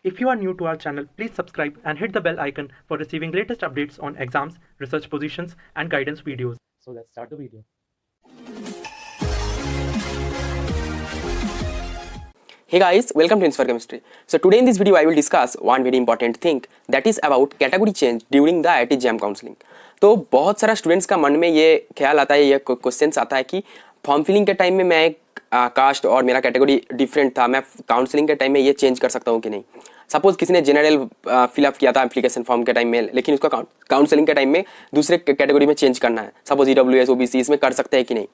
If you are new to our channel, please subscribe and hit the bell icon for receiving latest updates on exams, research positions, and guidance videos. So let's start the video. Hey guys, welcome to Inspire Chemistry. So today in this video I will discuss one very important thing, that is about category change during the IIT JAM Counselling. तो बहुत सारा students का मन में ये ख्याल आता है, ये क्वेश्चंस आता है कि फॉर्म फिलिंग के टाइम में मैं एक कास्ट और मेरा कैटेगरी डिफरेंट था, मैं काउंसलिंग के टाइम में ये चेंज कर सकता हूँ कि नहीं. सपोज किसी ने जनरल फिलअप किया था एप्लीकेशन फॉर्म के टाइम में, लेकिन उसका काउंसलिंग के टाइम में दूसरे कैटेगरी में चेंज करना है, सपोज EWS OBC, इसमें कर सकते हैं कि नहीं.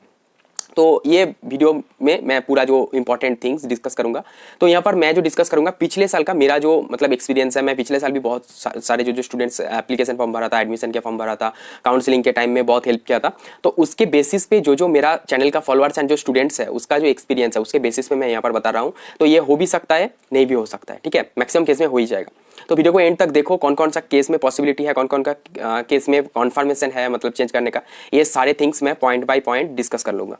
तो ये वीडियो में मैं पूरा जो इंपॉर्टेंट थिंग्स डिस्कस करूंगा. तो यहाँ पर मैं जो डिस्कस करूंगा पिछले साल का मेरा जो मतलब एक्सपीरियंस है. मैं पिछले साल भी बहुत सारे जो स्टूडेंट्स एप्लीकेशन फॉर्म भरा था, एडमिशन के फॉर्म भरा था, काउंसलिंग के टाइम में बहुत हेल्प किया था. तो उसके बेसिस पे जो मेरा चैनल का फॉलोअर्स एंड जो स्टूडेंट्स है उसका जो एक्सपीरियंस है उसके बेसिस पे मैं यहाँ पर बता रहा हूँ. तो ये हो भी सकता है, नहीं भी हो सकता है, ठीक है. मैक्सिमम केस में हो ही जाएगा. तो वीडियो को एंड तक देखो, कौन कौन सा केस में पॉसिबिलिटी है, कौन कौन का केस में कॉन्फर्मेशन है, मतलब चेंज करने का, ये सारे थिंग्स मैं पॉइंट बाय पॉइंट डिस्कस कर लूंगा.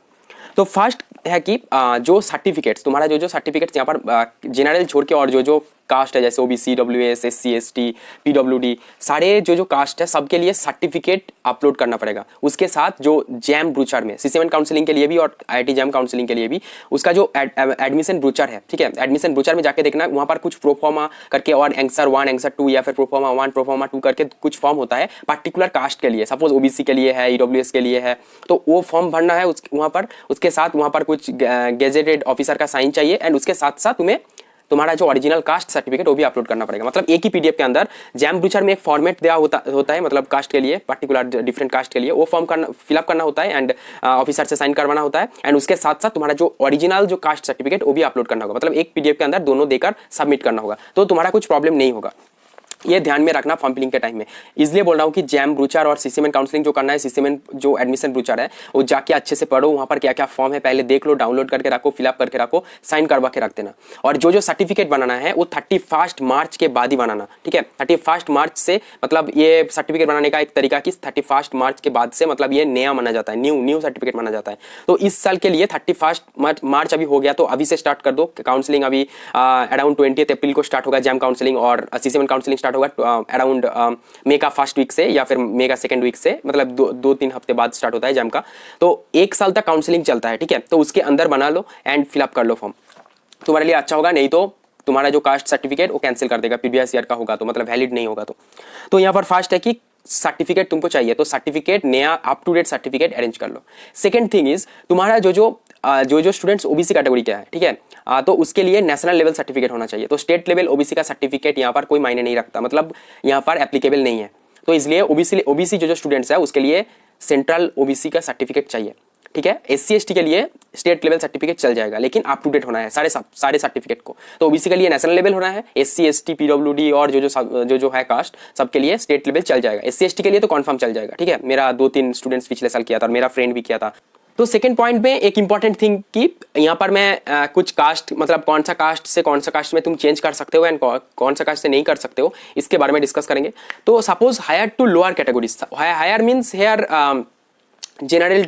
तो फर्स्ट है कि जो सर्टिफिकेट्स तुम्हारा जो सर्टिफिकेट्स यहाँ पर जनरल छोड़ के और जो कास्ट है जैसे OBC, WS, SC, ST, PWD, सारे जो कास्ट है सबके लिए सर्टिफिकेट अपलोड करना पड़ेगा. उसके साथ जो जैम ब्रूचर में CC1 काउंसलिंग के लिए भी और IIT जैम काउंसलिंग के लिए भी उसका जो एडमिशन ब्रूचर है, ठीक है, एडमिशन ब्रूचर में जाके देखना, वहाँ पर कुछ प्रोफॉर्मा करके और एंसर 1 एंसर 2 या फिर प्रोफॉर्मा 1 प्रोफॉर्मा 2 करके कुछ फॉर्म होता है पर्टिकुलर कास्ट के लिए. सपोज OBC के लिए है, EWS के लिए है, तो वो फॉर्म भरना है वहाँ पर. उसके साथ वहाँ पर कुछ गेजेटेड ऑफिसर का साइन चाहिए एंड उसके साथ साथ तुम्हें तुम्हारा जो ओरिजिनल कास्ट सर्टिफिकेट वो भी अपलोड करना पड़ेगा. मतलब एक ही PDF के अंदर जैम ब्रूचर में एक फॉर्मेट दिया होता है, मतलब कास्ट के लिए, पर्टिकुलर डिफरेंट कास्ट के लिए वो फॉर्म फिलअप करना होता है एंड ऑफिसर से साइन करवाना होता है एंड उसके साथ साथ तुम्हारा जो ओरिजिनल जो कास्ट सर्टिफिकेट वो भी अपलोड करना होगा. मतलब एक PDF के अंदर दोनों देकर सबमिट करना होगा, तो तुम्हारा कुछ प्रॉब्लम नहीं होगा. ये ध्यान में रखना फॉर्म फिलिंग के टाइम में. इसलिए बोल रहा हूँ कि जैम ब्रूचर और CC1 काउंसलिंग जो करना है, CC1 जो एडमिशन ब्रूचर है वो जाके अच्छे से पढ़ो, वहाँ पर क्या क्या फॉर्म है पहले देख लो, डाउनलोड करके रखो, फिलअप करके रखो, साइन करवा के रख देना. और जो सर्टिफिकेट बनाना है वो 31 मार्च के बाद ही बनाना, ठीक है. 31 मार्च से मतलब ये सर्टिफिकेट बनाने का एक तरीका कि 31 मार्च के बाद से मतलब ये नया माना जाता है, न्यू सर्टिफिकेट माना जाता है. तो इस साल के लिए 31 मार्च अभी हो गया, तो अभी से स्टार्ट कर दो काउंसलिंग. अभी अराउंड 20 अप्रैल को स्टार्ट होगा जैम काउंसलिंग और CC1 काउंसलिंग स्टार्ट होगा अराउंड मई का फर्स्ट वीक से या फिर मई का सेकंड वीक से, मतलब 2-3 हफ्ते बाद स्टार्ट होता है जैम का. तो 1 साल तक काउंसलिंग चलता है, ठीक है. तो उसके अंदर बना लो एंड फिलअप कर लो फॉर्म, तुम्हारे लिए अच्छा होगा. नहीं तो तुम्हारा जो कास्ट सर्टिफिकेट वो कैंसिल कर देगा, प्रीवियस ईयर का होगा तो मतलब वैलिड नहीं होगा. तो यहाँ पर फर्स्ट है कि सर्टिफिकेट तुमको चाहिए, तो सर्टिफिकेट नया up to date certificate arrange कर लो. सेकंड थिंग इज तुम्हारा जो स्टूडेंट्स OBC कैटेगरी के है, ठीक है, तो उसके लिए नेशनल लेवल सर्टिफिकेट होना चाहिए. तो स्टेट लेवल OBC का सर्टिफिकेट यहाँ पर कोई मायने नहीं रखता, मतलब यहाँ पर एप्लीकेबल नहीं है. तो इसलिए OBC जो स्टूडेंट्स है उसके लिए सेंट्रल OBC का सर्टिफिकेट चाहिए, ठीक है. SC ST के लिए स्टेट लेवल सर्टिफिकेट चल जाएगा, लेकिन अप टू डेट होना है सारे सर्टिफिकेट को. तो OBC के लिए नेशनल लेवल होना है, SC ST PWD और जो है कास्ट सबके लिए स्टेट लेवल चल जाएगा. SC ST के लिए तो कॉन्फर्म चल जाएगा, ठीक है. मेरा 2-3 स्टूडेंट्स पिछले साल किया था और मेरा फ्रेंड भी किया था. तो सेकंड पॉइंट में एक इंपॉर्टेंट थिंग कि यहाँ पर मैं कुछ कास्ट, मतलब कौन सा कास्ट से कौन सा कास्ट में तुम चेंज कर सकते हो एंड कौन सा कास्ट से नहीं कर सकते हो, इसके बारे में डिस्कस करेंगे. तो suppose higher to lower categories, higher means here general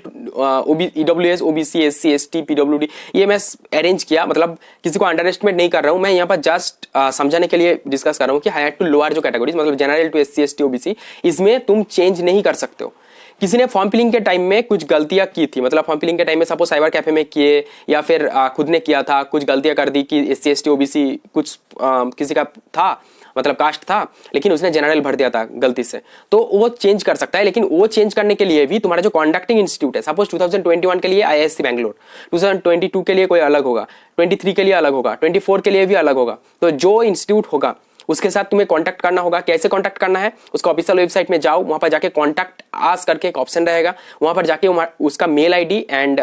EWS OBC SC ST PWD ये मैं अरेंज किया, मतलब किसी को अंडर एस्टिमेट नहीं कर रहा हूँ मैं, यहाँ पर जस्ट समझाने के लिए डिस्कस कर रहा हूँ कि हायर टू लोअर जो कैटेगरीज, मतलब general to SC ST OBC, इसमें तुम चेंज नहीं कर सकते हो. किसी ने फॉर्म फिलिंग के टाइम में कुछ गलतियां की थी, मतलब फॉर्म फिलिंग के टाइम में सपोज साइबर कैफे में किए या फिर खुद ने किया था, कुछ गलतियां कर दी कि SC ST OBC कुछ किसी का था, मतलब कास्ट था, लेकिन उसने जनरल भर दिया था गलती से, तो वो चेंज कर सकता है. लेकिन वो चेंज करने के लिए भी तुम्हारा जो कंडक्टिंग इंस्टीट्यूट है, सपोज 2021 के लिए IISc बैंगलोर, 2022 के लिए कोई अलग होगा, 23 के लिए अलग होगा, 24 के लिए भी अलग होगा. तो जो इंस्टीट्यूट होगा उसके साथ तुम्हें कांटेक्ट करना होगा. कैसे कांटेक्ट करना है, उसका ऑफिशियल वेबसाइट में जाओ, वहां पर जाके कांटेक्ट आस्क करके एक ऑप्शन रहेगा, वहां पर जाके उसका mail ID and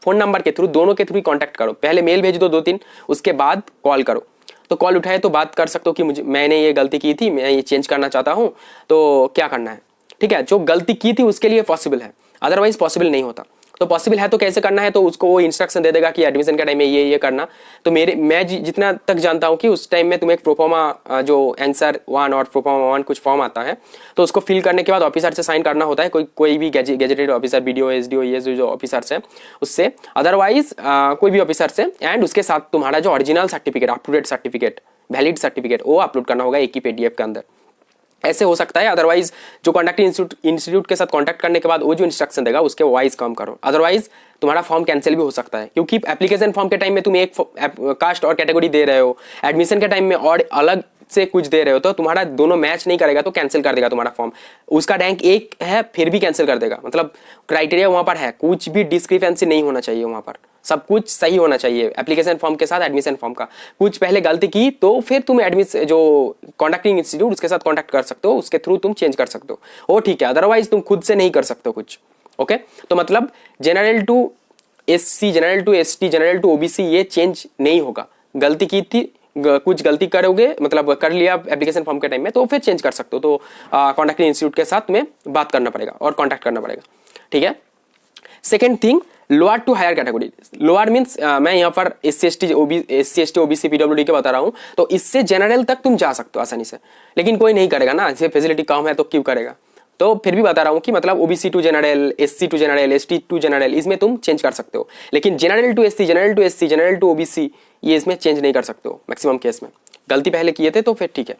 phone number के थ्रू, दोनों के थ्रू कांटेक्ट करो. पहले मेल भेज दो 2-3, उसके बाद कॉल करो. तो कॉल उठाए तो बात कर सकते हो कि मैंने ये गलती की थी, मैं ये चेंज करना चाहता हूँ, तो क्या करना है, ठीक है. जो गलती की थी उसके लिए पॉसिबल है, अदरवाइज पॉसिबल नहीं होता. तो पॉसिबल है तो कैसे करना है, तो उसको वो इंस्ट्रक्शन दे देगा कि एडमिशन के टाइम में ये करना. तो मैं जितना तक जानता हूँ कि उस टाइम में तुम्हें एक प्रोफॉर्मा जो आंसर 1 और प्रोफॉर्मा 1 कुछ फॉर्म आता है, तो उसको फिल करने के बाद ऑफिसर से साइन करना होता है, कोई भी गेजेटेड ऑफिसर, BDO SDO ये जो ऑफिसर्स हैं उससे, अदरवाइज कोई भी ऑफिसर से. एंड उसके साथ तुम्हारा जो original certificate, up to date certificate valid certificate वो अपलोड करना होगा एक ही पीडीएफ के अंदर। ऐसे हो सकता है, अदरवाइज जो कॉन्टैक्टिंग इंस्टीट्यूट के साथ कॉन्टैक्ट करने के बाद वो जो इंस्ट्रक्शन देगा उसके वाइज काम करो, अदरवाइज तुम्हारा फॉर्म कैंसिल भी हो सकता है। क्योंकि एप्लीकेशन फॉर्म के टाइम में तुम एक कास्ट और कैटेगरी दे रहे हो, एडमिशन के टाइम में और अलग से कुछ दे रहे हो, तो तुम्हारा दोनों मैच नहीं करेगा तो कैंसिल कर देगा तुम्हारा फॉर्म। उसका रैंक एक है फिर भी कैंसिल कर देगा, मतलब क्राइटेरिया वहां पर है, कुछ भी डिस्क्रिपेंसी नहीं होना चाहिए वहां पर, सब कुछ सही होना चाहिए एप्लीकेशन फॉर्म के साथ एडमिशन फॉर्म का। कुछ पहले गलती की तो फिर तुम एडमिशन जो कॉन्टैक्टिंग इंस्टीट्यूट उसके साथ कॉन्टैक्ट कर सकते हो, उसके थ्रू तुम चेंज कर सकते हो, वो ठीक है, अदरवाइज तुम खुद से नहीं कर सकते हो कुछ। ओके, तो मतलब general to SC, general to ST, general to OBC ये चेंज नहीं होगा। गलती की थी, कुछ गलती करोगे मतलब कर लिया एप्लीकेशन फॉर्म के टाइम में तो फिर चेंज कर सकते हो। तो कॉन्टैक्टिंग इंस्टीट्यूट के साथ में बात करना पड़ेगा और कॉन्टैक्ट करना पड़ेगा, ठीक है। Second thing, lower to higher category. Lower means मैं यहाँ पर एससी एसटी ओबीसी पीडब्ल्यूडी के बता रहा हूँ, तो इससे जनरल तक तुम जा सकते हो आसानी से, लेकिन कोई नहीं करेगा ना, इसे फैसिलिटी कम है तो क्यों करेगा। तो फिर भी बता रहा हूँ कि मतलब OBC to general, SC to general, ST to general, इसमें तुम चेंज कर सकते हो, लेकिन general to SC, general to SC, general to OBC ये इसमें चेंज नहीं कर सकते हो मैक्सिमम केस में। गलती पहले किए थे तो फिर ठीक है।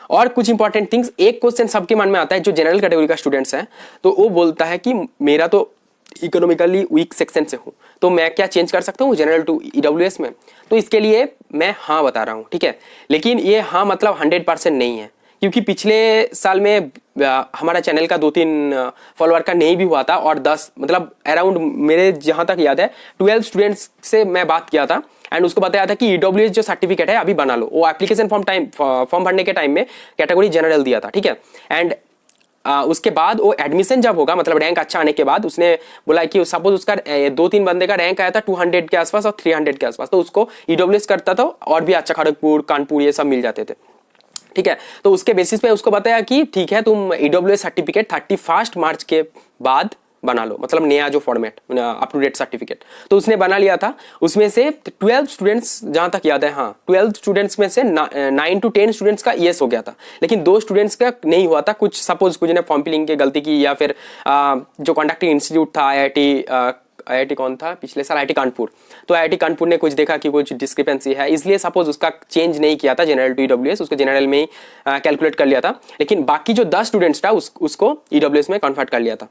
और कुछ इंपॉर्टेंट थिंग्स, एक क्वेश्चन सबके मन में आता है जो जनरल कैटेगरी का स्टूडेंट्स है, तो वो बोलता है कि मेरा तो इकोनॉमिकली वीक सेक्शन से हूँ, तो मैं क्या चेंज कर सकता हूँ जनरल टू ईडब्ल्यूएस में। तो इसके लिए मैं हाँ बता रहा हूँ, ठीक है, लेकिन ये हाँ मतलब 100% नहीं है, क्योंकि पिछले साल में हमारा चैनल का 2-3 फॉलोअर का नहीं भी हुआ था, और 10 मतलब अराउंड मेरे जहाँ तक याद है 12 स्टूडेंट्स से मैं बात किया था एंड उसको बताया था कि ईडब्ल्यूएस जो सर्टिफिकेट है अभी बना लो। वो एप्लीकेशन फॉर्म भरने के टाइम में कैटेगरी जनरल दिया था, ठीक है। एंड उसके बाद वो एडमिशन जब होगा, मतलब रैंक अच्छा आने के बाद उसने बोला कि सपोज उसका 2-3 बंदे का रैंक आया था 200 के आसपास और 300 के आसपास, तो उसको ईडब्ल्यूएस करता था और भी अच्छा खड़गपुर, कानपुर ये सब मिल जाते थे, ठीक है। तो उसके बेसिस पे उसको बताया कि ठीक है तुम ईडब्ल्यूएस सर्टिफिकेट 31 मार्च के बाद बना लो, मतलब नया जो format up to date certificate, तो उसने बना लिया था। उसमें से 12 स्टूडेंट्स जहां तक याद है, हाँ 12 स्टूडेंट्स में से 9 to 10 स्टूडेंट्स का येस हो गया था, लेकिन 2 स्टूडेंट्स का नहीं हुआ था। कुछ सपोज कुछ ने फॉर्म फिलिंग की गलती की, या फिर जो कॉन्टैक्टिंग इंस्टीट्यूट था आईआईटी कौन था पिछले साल, आईआईटी कानपुर, तो आईआईटी कानपुर ने कुछ देखा कि कुछ डिस्क्रिपेंसी है, इसलिए सपोज उसका चेंज नहीं किया था जनरल टू ईडब्ल्यूएस, उसको जनरल में ही कैलकुलेट कर लिया था, लेकिन बाकी जो 10 स्टूडेंट्स था उसको ईडब्ल्यूएस में कन्वर्ट कर लिया था।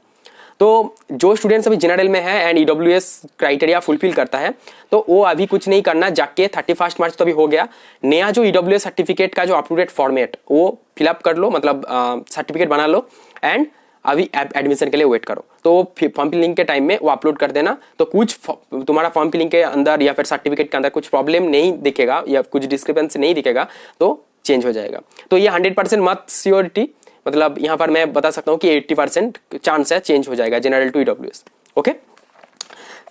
तो जो स्टूडेंट्स अभी जनरल में है एंड ईडब्ल्यूएस क्राइटेरिया फुलफिल करता है, तो वो अभी कुछ नहीं करना, जाके 31 मार्च तो अभी हो गया, नया जो ईडब्ल्यूएस सर्टिफिकेट का जो अप टू डेट फॉर्मेट वो फिलअप कर लो, मतलब सर्टिफिकेट बना लो एंड अभी एडमिशन के लिए वेट करो। तो फॉर्म फिलिंग के टाइम में वो अपलोड कर देना, तो कुछ तुम्हारा फॉर्म फिलिंग के अंदर या फिर सर्टिफिकेट के अंदर कुछ प्रॉब्लम नहीं दिखेगा या कुछ डिस्क्रिपेंसी नहीं दिखेगा तो चेंज हो जाएगा। तो ये 100% मत श्योरिटी, मतलब यहाँ पर मैं बता सकता हूँ कि 80% चांस है चेंज हो जाएगा जनरल टू ईडब्ल्यूएस। ओके,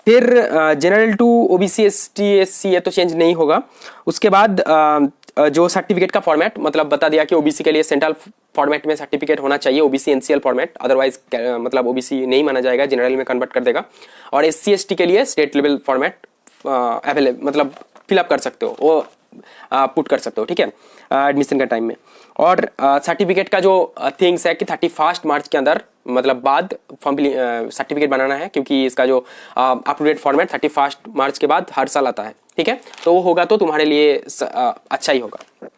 फिर general to OBC ST SC ये तो चेंज नहीं होगा। उसके बाद जो सर्टिफिकेट का फॉर्मेट मतलब बता दिया कि ओबीसी के लिए सेंट्रल फॉर्मेट में सर्टिफिकेट होना चाहिए, ओबीसी एनसीएल फॉर्मेट, अदरवाइज मतलब ओबीसी नहीं माना जाएगा, जनरल में कन्वर्ट कर देगा। और एससी एसटी के लिए स्टेट लेवल फॉर्मेट अवेलेबल, मतलब फिलअप कर सकते हो, वो पुट कर सकते हो, ठीक है, एडमिशन के टाइम में। और सर्टिफिकेट का जो थिंग्स है कि 31 मार्च के अंदर मतलब बाद फॉर्म सर्टिफिकेट बनाना है, क्योंकि इसका जो अप टू डेट फॉर्मेट 31 मार्च के बाद हर साल आता है, ठीक है। तो वो होगा तो तुम्हारे लिए अच्छा ही होगा।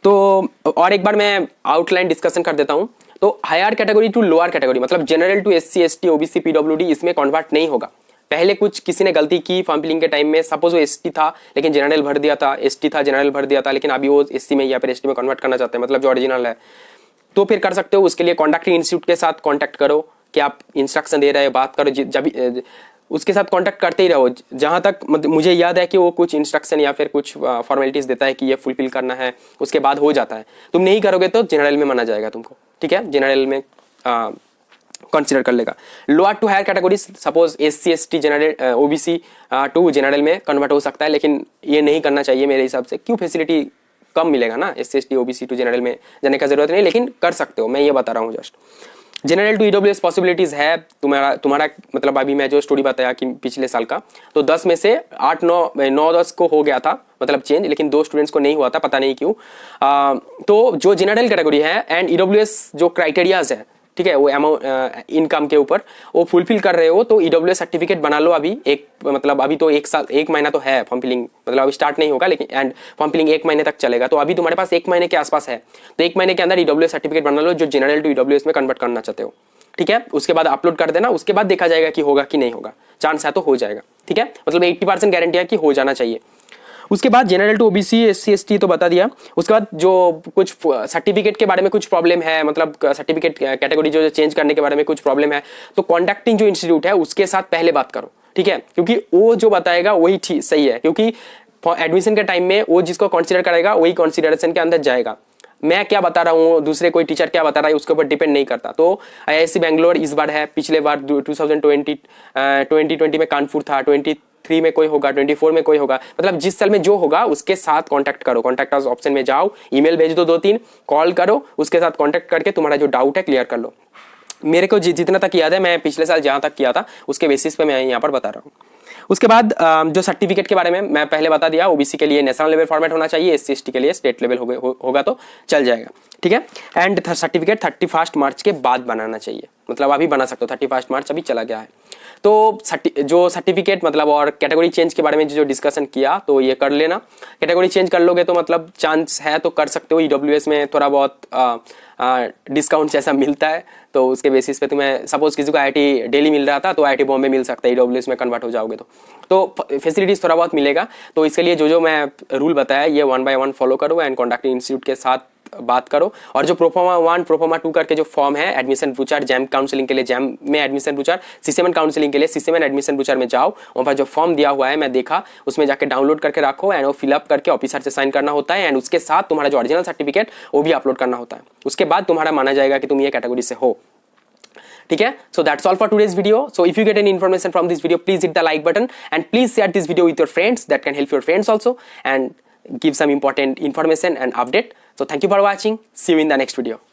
तो और एक बार मैं आउटलाइन डिस्कशन कर देता हूँ। तो higher category to lower category, मतलब general to SC ST OBC पीडब्ल्यूडी, इसमें कन्वर्ट नहीं होगा। पहले कुछ किसी ने गलती की फॉर्म फिलिंग के टाइम में, सपोज वो एसटी था लेकिन जनरल भर दिया था, एसटी था जनरल भर दिया था, लेकिन अभी वो एससी में या फिर एसटी में कन्वर्ट करना चाहते हैं, मतलब जो ओरिजिनल है, तो फिर कर सकते हो। उसके लिए कॉन्टैक्टिंग इंस्टीट्यूट के साथ कॉन्टैक्ट करो कि आप इंस्ट्रक्शन दे रहे हो, बात करो, जब उसके साथ कॉन्टैक्ट करते ही रहो। जहाँ तक मुझे याद है कि वो कुछ इंस्ट्रक्शन या फिर कुछ फॉर्मेलिटीज देता है कि ये फुलफिल करना है, उसके बाद हो जाता है। तुम नहीं करोगे तो जनरल में माना जाएगा तुमको, ठीक है, जनरल में कंसीडर कर लेगा। Lower to higher category suppose SC ST general OBC to general में कन्वर्ट हो सकता है, लेकिन ये नहीं करना चाहिए मेरे हिसाब से। क्यों, फैसिलिटी कम मिलेगा ना, SC ST OBC to general में जाने का जरूरत नहीं, लेकिन कर सकते हो, मैं ये बता रहा हूँ just. General to EWS possibilities है तुम्हारा मतलब अभी मैं जो स्टोरी बताया कि पिछले साल का, तो 10 में से 8-9-10 को हो गया था मतलब चेंज, लेकिन 2 स्टूडेंट्स को नहीं हुआ था, पता नहीं क्यों। तो जो जनरल कैटेगरी है एंड ईडब्ल्यूएस जो क्राइटेरियाज है, ठीक है, वो अमाउंट इनकम के ऊपर वो फुलफिल कर रहे हो तो ईडब्ल्यूएस सर्टिफिकेट बना लो अभी। एक मतलब अभी तो 1 महीना तो है फॉर्म फिलिंग, मतलब अभी स्टार्ट नहीं होगा लेकिन एंड फॉर्म फिलिंग 1 महीने तक चलेगा, तो अभी तुम्हारे पास 1 महीने के आसपास है, तो 1 महीने के अंदर ईडब्ल्यूएस सर्टिफिकेट बना लो जो जनरल टू ईडब्ल्यूएस में कन्वर्ट करना चाहते हो। ठीक है, उसके बाद अपलोड कर देना, उसके बाद देखा जाएगा कि होगा कि नहीं होगा, चांस है तो हो जाएगा। ठीक है, मतलब 80% गारंटी है कि हो जाना चाहिए। उसके बाद general to OBC SC ST तो बता दिया। उसके बाद जो कुछ सर्टिफिकेट के बारे में कुछ प्रॉब्लम है, मतलब सर्टिफिकेट कैटेगरी जो चेंज करने के बारे में कुछ प्रॉब्लम है, तो कॉन्टैक्टिंग जो इंस्टीट्यूट है उसके साथ पहले बात करो। ठीक है, क्योंकि वो जो बताएगा वही ठीक सही है, क्योंकि एडमिशन के टाइम में वो जिसको कंसीडर करेगा वही कंसीडरेशन के अंदर जाएगा। मैं क्या बता रहा हूँ, दूसरे कोई टीचर क्या बता रहा है उसके ऊपर डिपेंड नहीं करता। तो आईआईएससी बेंगलोर इस बार है, पिछले बार 2020 में कानपुर था, 23 में कोई होगा, 24 में कोई होगा, मतलब जिस साल में जो होगा उसके साथ कांटेक्ट करो। कांटेक्ट अस ऑप्शन में जाओ, ईमेल भेज दो 2-3, कॉल करो, उसके साथ कांटेक्ट करके तुम्हारा जो डाउट है क्लियर कर लो। मेरे को जितना तक याद है, मैं पिछले साल जहां तक किया था उसके बेसिस पे मैं यहाँ पर बता रहा हूँ। उसके बाद जो सर्टिफिकेट के बारे में मैं पहले बता दिया, ओबीसी के लिए नेशनल लेवल फॉर्मेट होना चाहिए, एससी एसटी के लिए स्टेट लेवल होगा तो चल जाएगा। ठीक है, एंड सर्टिफिकेट 31 मार्च के बाद बनाना चाहिए, मतलब अभी बना सकते हो, 31 मार्च अभी चला गया है। तो जो सर्टिफिकेट मतलब और कैटेगरी चेंज के बारे में जो डिस्कशन किया तो ये कर लेना। कैटेगरी चेंज कर लोगे तो मतलब चांस है तो कर सकते हो, ईडब्ल्यूएस में थोड़ा बहुत डिस्काउंट जैसा मिलता है, तो उसके बेसिस पे तुम्हें सपोज किसी को आईआईटी दिल्ली मिल रहा था तो आईआईटी बॉम्बे मिल सकता है, ईडब्ल्यूएस में कन्वर्ट हो जाओगे तो फैसिलिटीज थोड़ा बहुत मिलेगा। तो इसके लिए जो मैं रूल बताया ये 1 by 1 फॉलो करो एंड कॉन्टैक्टिंग इंस्टीट्यूट के साथ बात करो। और जो प्रोफोमा 1 प्रोफोमा 2 करके जो फॉर्म है एडमिशन ब्रूचर जैम काउंसलिंग के लिए जैम में एडमिशन ब्रूचर, सीसीएमएन काउंसलिंग के लिए सीसीएमएन एडमिशन ब्रूचर में जाओ, वहाँ पर जो फॉर्म दिया हुआ है मैं देखा, उसमें जाके डाउनलोड करके रखो एंड वो फिलअप करके ऑफिसर से साइन करना होता है एंड उसके साथ तुम्हारा जो ओरिजिनल सर्टिफिकेट वो भी अपलोड करना होता है। उसके बाद तुम्हारा माना जाएगा कि तुम ये कैटेगरी से हो। ठीक है, so that's all for today's video. So if you get any information from this video, please hit the like button and please share this video with your friends, that can help your friends also and give some important information and update. So thank you for watching, see you in the next video.